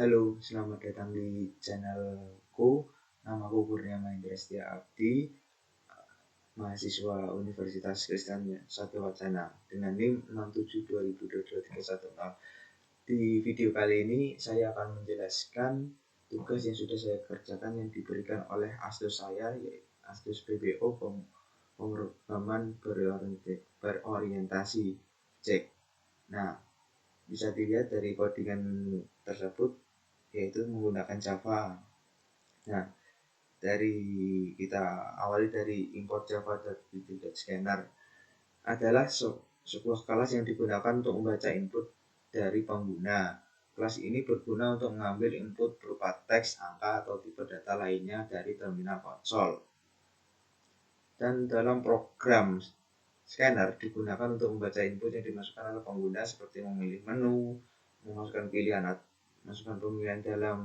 Halo, selamat datang di channelku. Namaku Kurniama Indra Setia Abdi, mahasiswa Universitas Kristen Satya Wacana dengan NIM 67202231. Di video kali ini saya akan menjelaskan tugas yang sudah saya kerjakan yang diberikan oleh asdos saya, yaitu asdos PBO pemrograman berorientasi cek. Nah, bisa dilihat dari codingan tersebut yaitu menggunakan Java. Nah, kita awali dari import java.scanner adalah sebuah kelas yang digunakan untuk membaca input dari pengguna. Kelas ini berguna untuk mengambil input berupa teks, angka, atau tipe data lainnya dari terminal konsol. Dan dalam program scanner digunakan untuk membaca input yang dimasukkan oleh pengguna seperti memilih menu, memasukkan pilihan dalam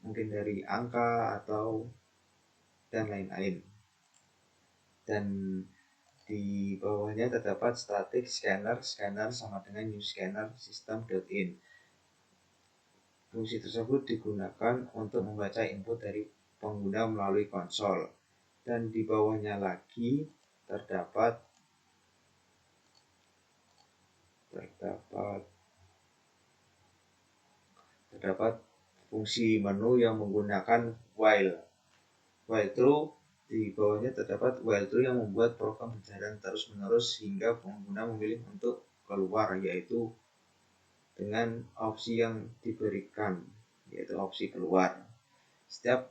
mungkin dari angka atau dan lain-lain. Dan di bawahnya terdapat static scanner sama dengan new scanner system.in. Fungsi tersebut digunakan untuk membaca input dari pengguna melalui konsol. Dan di bawahnya lagi terdapat fungsi menu yang menggunakan while true. Di bawahnya terdapat while true yang membuat program berjalan terus-menerus hingga pengguna memilih untuk keluar, yaitu dengan opsi yang diberikan, yaitu opsi keluar. Setiap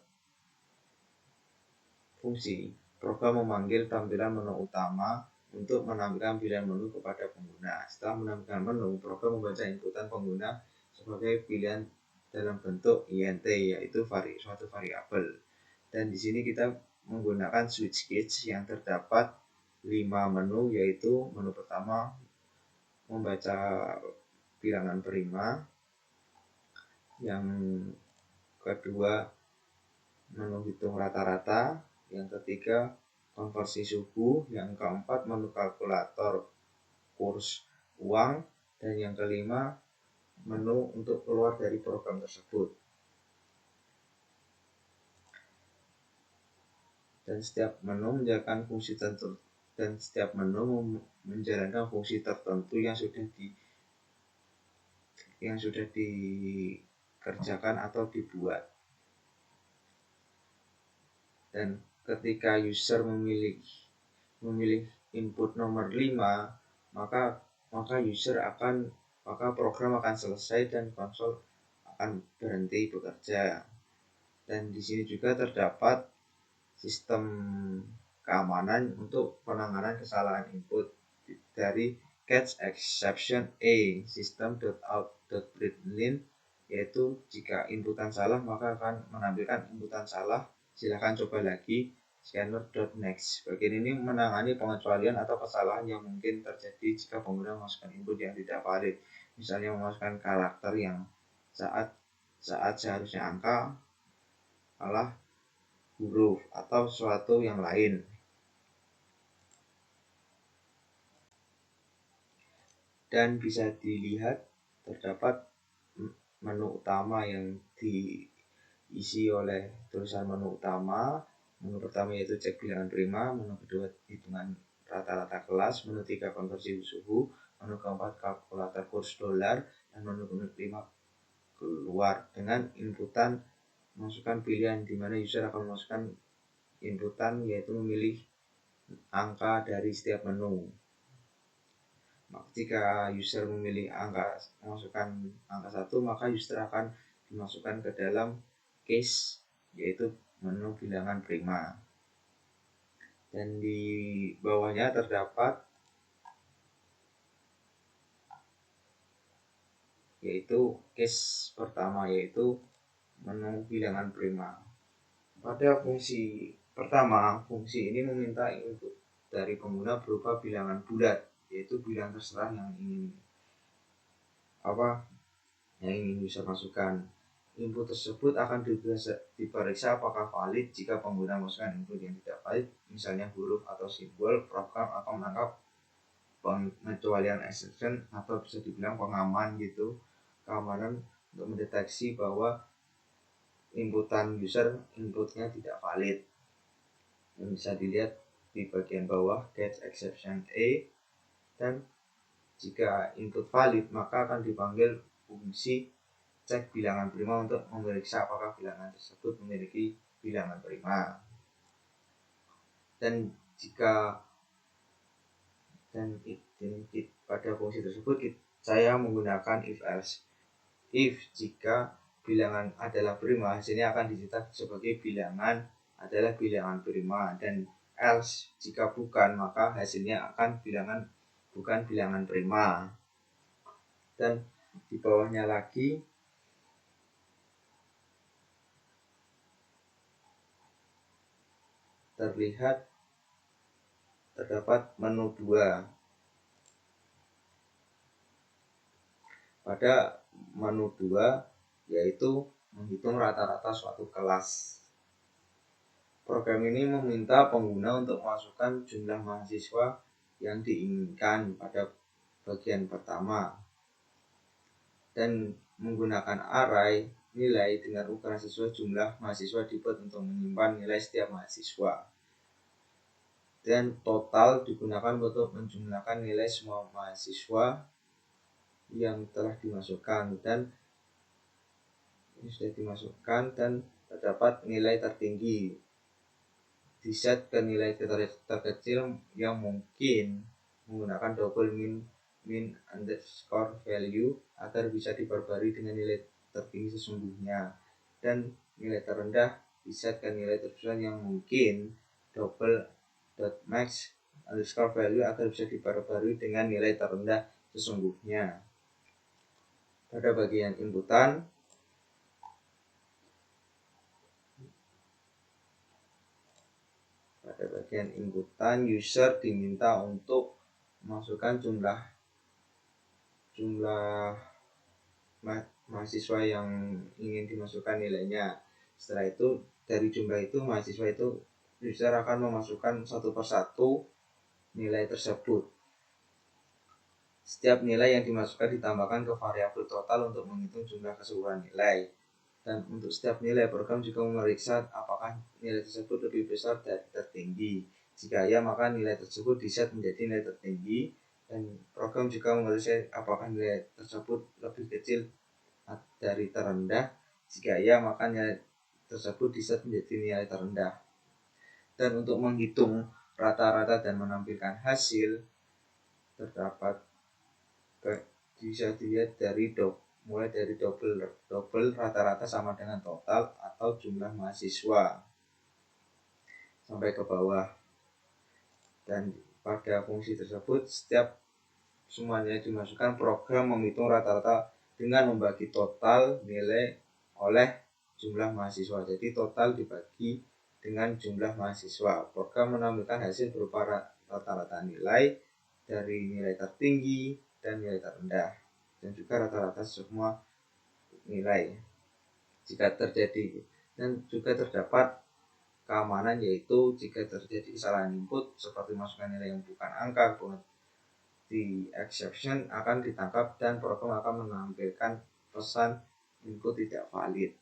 fungsi program memanggil tampilan menu utama untuk menampilkan pilihan menu kepada pengguna. Setelah menampilkan menu, program membaca inputan pengguna sebagai pilihan dalam bentuk int, yaitu suatu variabel. Dan di sini kita menggunakan switch case yang terdapat 5 menu, yaitu menu pertama membaca bilangan prima, yang kedua menu hitung rata-rata, yang ketiga konversi suku, yang keempat menu kalkulator kurs uang, dan yang kelima menu untuk keluar dari program tersebut. Dan setiap menu menjalankan fungsi tertentu yang sudah dikerjakan atau dibuat. Dan ketika user memilih input nomor 5, maka program akan selesai dan konsol akan berhenti bekerja. Dan di sini juga terdapat sistem keamanan untuk penanganan kesalahan input dari catch exception A system.out.println, yaitu jika inputan salah maka akan menampilkan inputan salah, silakan coba lagi scanner.next. Bagian ini menangani pengecualian atau kesalahan yang mungkin terjadi jika pengguna memasukkan input yang tidak valid, misalnya memasukkan karakter yang saat seharusnya angka malah huruf atau suatu yang lain. Dan bisa dilihat terdapat menu utama yang diisi oleh tulisan menu utama. Menu pertama yaitu cek bilangan prima, menu kedua hitungan rata-rata kelas, menu 3 konversi suhu, menu keempat kalkulator kurs dolar, dan menu kelima keluar dengan inputan masukkan pilihan, di mana user akan memasukkan inputan yaitu memilih angka dari setiap menu. Jika user memilih memasukkan angka 1, maka user akan dimasukkan ke dalam case yaitu menu bilangan prima. Dan di bawahnya terdapat yaitu case pertama, yaitu menu bilangan prima. Pada fungsi pertama, fungsi ini meminta input dari pengguna berupa bilangan bulat, yaitu bilangan terserah yang ingin user masukkan. Input tersebut akan diperiksa apakah valid. Jika pengguna masukkan input yang tidak valid, misalnya huruf atau simbol, program akan menangkap pengecualian exception atau bisa dibilang pengaman gitu, keamanan untuk mendeteksi bahwa inputan user inputnya tidak valid. Yang bisa dilihat di bagian bawah get exception A, dan jika input valid maka akan dipanggil fungsi cek bilangan prima untuk memeriksa apakah bilangan tersebut memiliki bilangan prima. Dan pada fungsi tersebut saya menggunakan if else. If jika bilangan adalah prima, hasilnya akan dicetak sebagai bilangan adalah bilangan prima, dan else jika bukan maka hasilnya akan bukan bilangan prima. Dan di bawahnya lagi terdapat menu 2. Pada menu 2 yaitu menghitung rata-rata suatu kelas. Program ini meminta pengguna untuk memasukkan jumlah mahasiswa yang diinginkan pada bagian pertama dan menggunakan array nilai dengan ukuran sesuai jumlah mahasiswa dibuat untuk menyimpan nilai setiap mahasiswa. Dan total digunakan untuk menjumlahkan nilai semua mahasiswa yang telah dimasukkan, dan ini sudah dimasukkan dan terdapat nilai tertinggi diset ke nilai terkecil yang mungkin menggunakan double min underscore value agar bisa diperbarui dengan nilai tertinggi sesungguhnya, dan nilai terendah diset ke nilai terbesar yang mungkin double dot max underscore value agar bisa diperbarui dengan nilai terendah sesungguhnya. Pada bagian inputan user diminta untuk memasukkan jumlah mahasiswa yang ingin dimasukkan nilainya. Setelah itu dari jumlah itu mahasiswa itu user akan memasukkan satu persatu nilai tersebut. Setiap nilai yang dimasukkan ditambahkan ke variabel total untuk menghitung jumlah keseluruhan nilai. Dan untuk setiap nilai, program juga memeriksa apakah nilai tersebut lebih besar dari tertinggi. Jika ya, maka nilai tersebut diset menjadi nilai tertinggi, dan program juga memeriksa apakah nilai tersebut lebih kecil dari terendah. Jika ya, maka nilai tersebut diset menjadi nilai terendah. Dan untuk menghitung rata-rata dan menampilkan hasil, terdapat bisa dilihat mulai dari double rata-rata sama dengan total atau jumlah mahasiswa sampai ke bawah. Dan pada fungsi tersebut setiap semuanya dimasukkan, program menghitung rata-rata dengan membagi total nilai oleh jumlah mahasiswa. Jadi total dibagi dengan jumlah mahasiswa. Program menampilkan hasil berupa rata-rata nilai dari nilai tertinggi dan nilai terendah, dan juga rata-rata semua nilai. Jika terjadi, dan juga terdapat keamanan, yaitu jika terjadi kesalahan input seperti masukkan nilai yang bukan angka, di exception akan ditangkap dan program akan menampilkan pesan input tidak valid.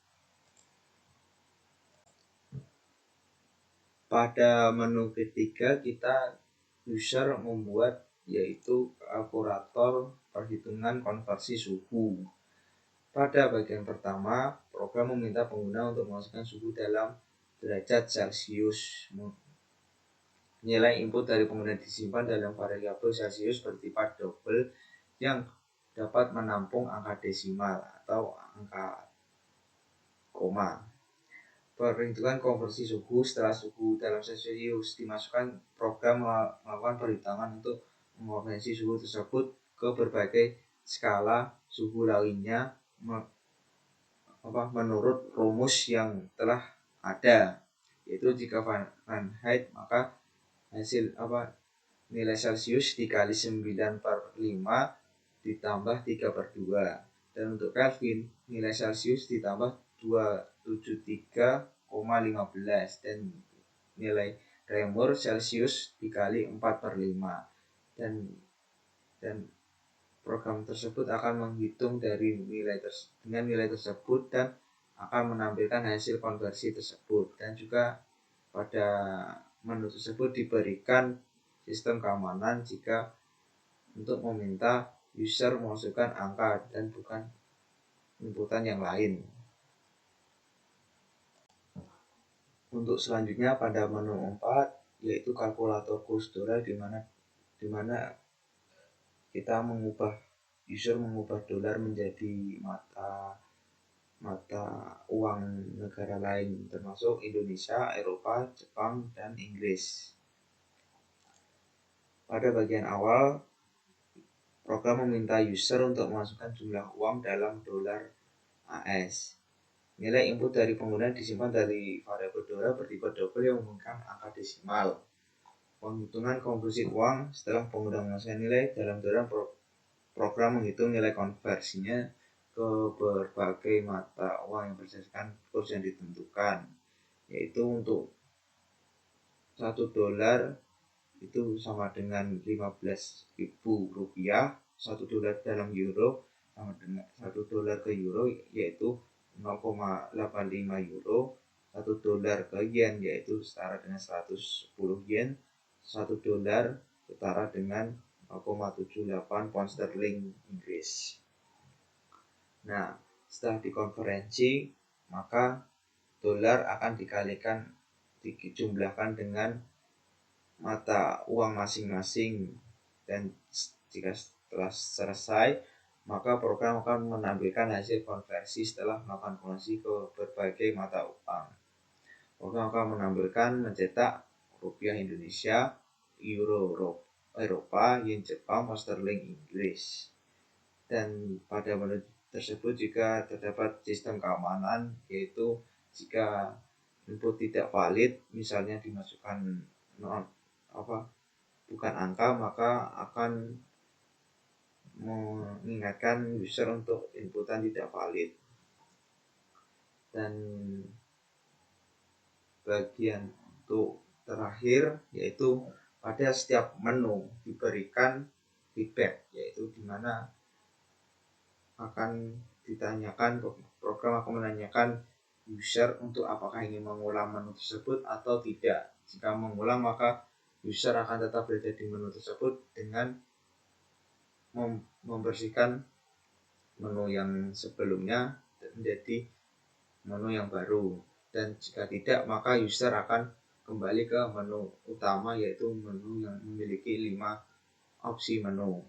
Pada menu ketiga kita user membuat yaitu kalkulator perhitungan konversi suhu. Pada bagian pertama, program meminta pengguna untuk memasukkan suhu dalam derajat Celcius. Nilai input dari pengguna disimpan dalam variabel Celcius bertipe double yang dapat menampung angka desimal atau angka koma. Perhitungan konversi suhu. Setelah suhu dalam Celcius dimasukkan, program melakukan perhitungan untuk mengonversi suhu tersebut ke berbagai skala suhu lainnya menurut rumus yang telah ada, yaitu jika Fahrenheit maka hasil nilai Celcius dikali 9/5 ditambah 3/2, dan untuk Kelvin nilai Celcius ditambah 273,15, dan nilai Reaumur Celcius dikali 4/5, dan dan program tersebut akan menghitung dari dengan nilai tersebut dan akan menampilkan hasil konversi tersebut. Dan juga pada menu tersebut diberikan sistem keamanan jika untuk meminta user memasukkan angka dan bukan inputan yang lain. Untuk selanjutnya pada menu 4 yaitu kalkulator kurs dolar, di mana kita user mengubah dolar menjadi mata uang negara lain termasuk Indonesia, Eropa, Jepang, dan Inggris. Pada bagian awal, program meminta user untuk memasukkan jumlah uang dalam dolar AS. Nilai input dari pengguna disimpan dari variabel dolar bertipe double yang menggunakan angka desimal. Penghitungan konversi uang setelah pengguna memasukkan nilai dalam dolar, program menghitung nilai konversinya ke berbagai mata uang yang berdasarkan kurs yang ditentukan, yaitu untuk $1 itu sama dengan Rp15.000, $1 dalam euro sama dengan $1 ke euro yaitu 0,85 euro, $1 ke yen yaitu setara dengan 110 yen, $1 setara dengan 0,78 pound sterling Inggris. Nah, setelah dikonversi, maka dolar akan dijumlahkan dengan mata uang masing-masing, dan jika setelah selesai, maka program akan menampilkan hasil konversi setelah melakukan konversi ke berbagai mata uang. Program akan mencetak rupiah Indonesia, euro Eropa, yen Jepang, pound sterling Inggris. Dan pada menu tersebut juga terdapat sistem keamanan, yaitu jika input tidak valid, misalnya dimasukkan bukan angka, maka akan mengingatkan user untuk inputan tidak valid. Dan bagian untuk terakhir yaitu pada setiap menu diberikan feedback, yaitu dimana akan ditanyakan, program akan menanyakan user untuk apakah ingin mengulang menu tersebut atau tidak. Jika mengulang, maka user akan tetap berada di menu tersebut dengan membersihkan menu yang sebelumnya menjadi menu yang baru. Dan jika tidak, maka user akan kembali ke menu utama, yaitu menu yang memiliki 5 opsi menu.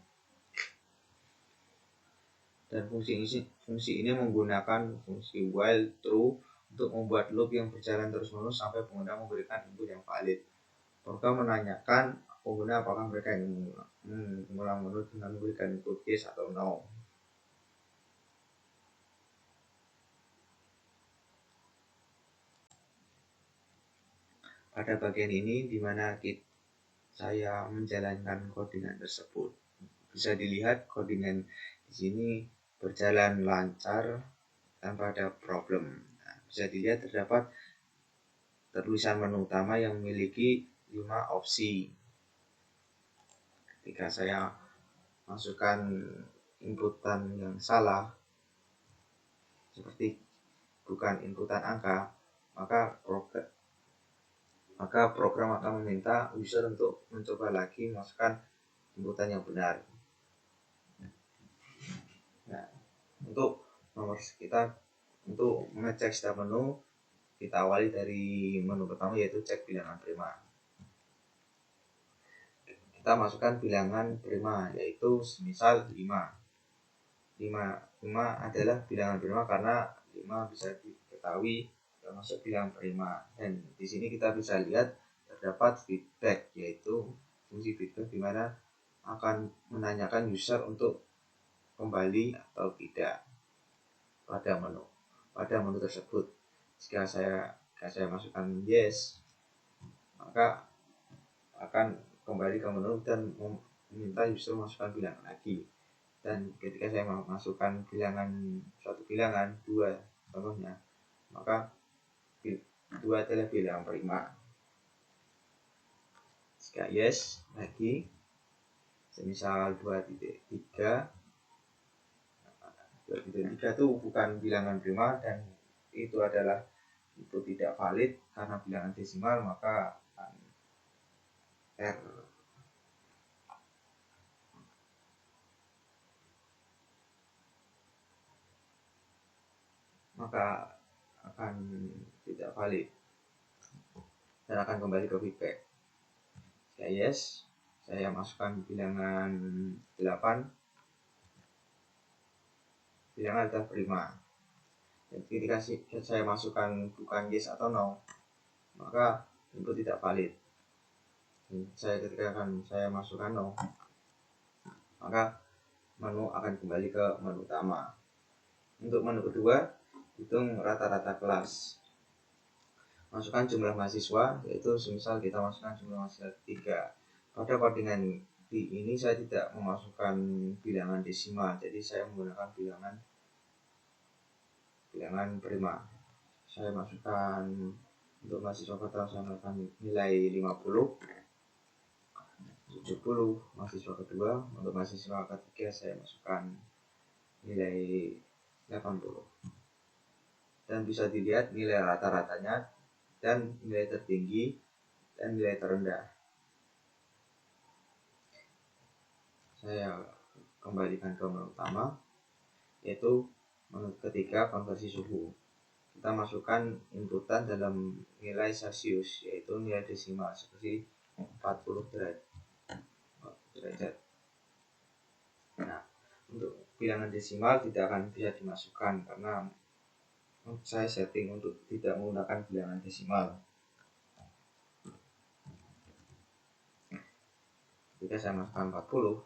Dan fungsi ini menggunakan fungsi while true untuk membuat loop yang berjalan terus-menerus sampai pengguna memberikan input yang valid. Program menanyakan pengguna apakah mereka ingin mengulang menu dengan memberikan input yes atau no. Pada bagian ini di mana saya menjalankan codingan tersebut, bisa dilihat codingan di sini berjalan lancar tanpa ada problem. Nah, bisa dilihat terdapat tulisan menu utama yang memiliki 5 opsi. Ketika saya masukkan inputan yang salah, seperti bukan inputan angka, maka program akan meminta user untuk mencoba lagi memasukkan inputan yang benar. Nah, untuk mengecek setiap menu, kita awali dari menu pertama, yaitu cek bilangan prima. Kita masukkan bilangan prima, yaitu semisal 5 adalah bilangan prima karena 5 bisa diketahui termasuk bilangan prima. Dan di sini kita bisa lihat terdapat feedback, yaitu fungsi feedback di mana akan menanyakan user untuk kembali atau tidak pada menu tersebut. Jika saya masukkan yes, maka akan kembali ke menu dan meminta user masukkan bilangan lagi. Dan ketika saya masukkan suatu bilangan 2 contohnya, maka 2 adalah bilangan prima. Jika yes lagi, semisal 2.3 itu bukan bilangan prima dan itu adalah input tidak valid karena bilangan desimal, maka error. Maka akan tidak valid dan akan kembali ke feedback. Yes, saya masukkan bilangan 8, bilangan adalah prima. Dan ketika saya masukkan bukan yes atau no, maka input tidak valid. Ketika saya masukkan no, maka menu akan kembali ke menu utama. Untuk menu kedua, hitung rata-rata kelas. Masukkan jumlah mahasiswa, yaitu semisal kita masukkan jumlah mahasiswa 3. Pada codingan ini saya tidak memasukkan bilangan desimal, jadi saya menggunakan bilangan prima. Saya masukkan untuk mahasiswa pertama saya masukkan nilai 50, 70 mahasiswa kedua. Untuk mahasiswa ketiga saya masukkan nilai 80. Dan bisa dilihat nilai rata-ratanya dan nilai tertinggi dan nilai terendah. Saya kembalikan ke menu utama, yaitu menu ketiga, konversi suhu. Kita masukkan inputan dalam nilai Celsius, yaitu nilai desimal seperti 40 derajat. Nah, untuk bilangan desimal tidak akan bisa dimasukkan karena saya setting untuk tidak menggunakan bilangan desimal. Jika saya masukkan 40,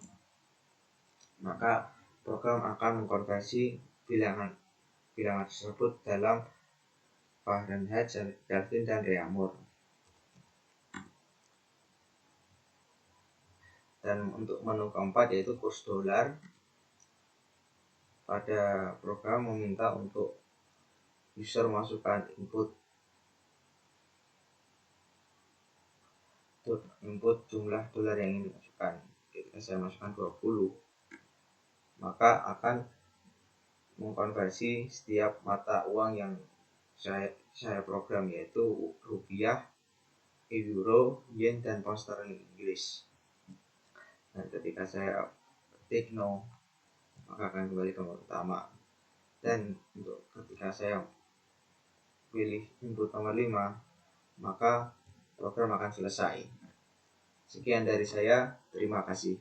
maka program akan mengkonversi bilangan tersebut dalam Fahrenheit, Kelvin, dan Reaumur. Dan untuk menu keempat, yaitu kurs dolar, pada program meminta untuk user masukkan input jumlah dolar yang ingin dimasukkan. Ketika saya masukkan 20, maka akan mengkonversi setiap mata uang yang saya program, yaitu rupiah, euro, yen, dan pound sterling Inggris. Dan ketika saya ketik no, maka akan kembali ke menu utama. Dan untuk ketika saya pilih input nomor 5, maka program akan selesai. Sekian dari saya, terima kasih.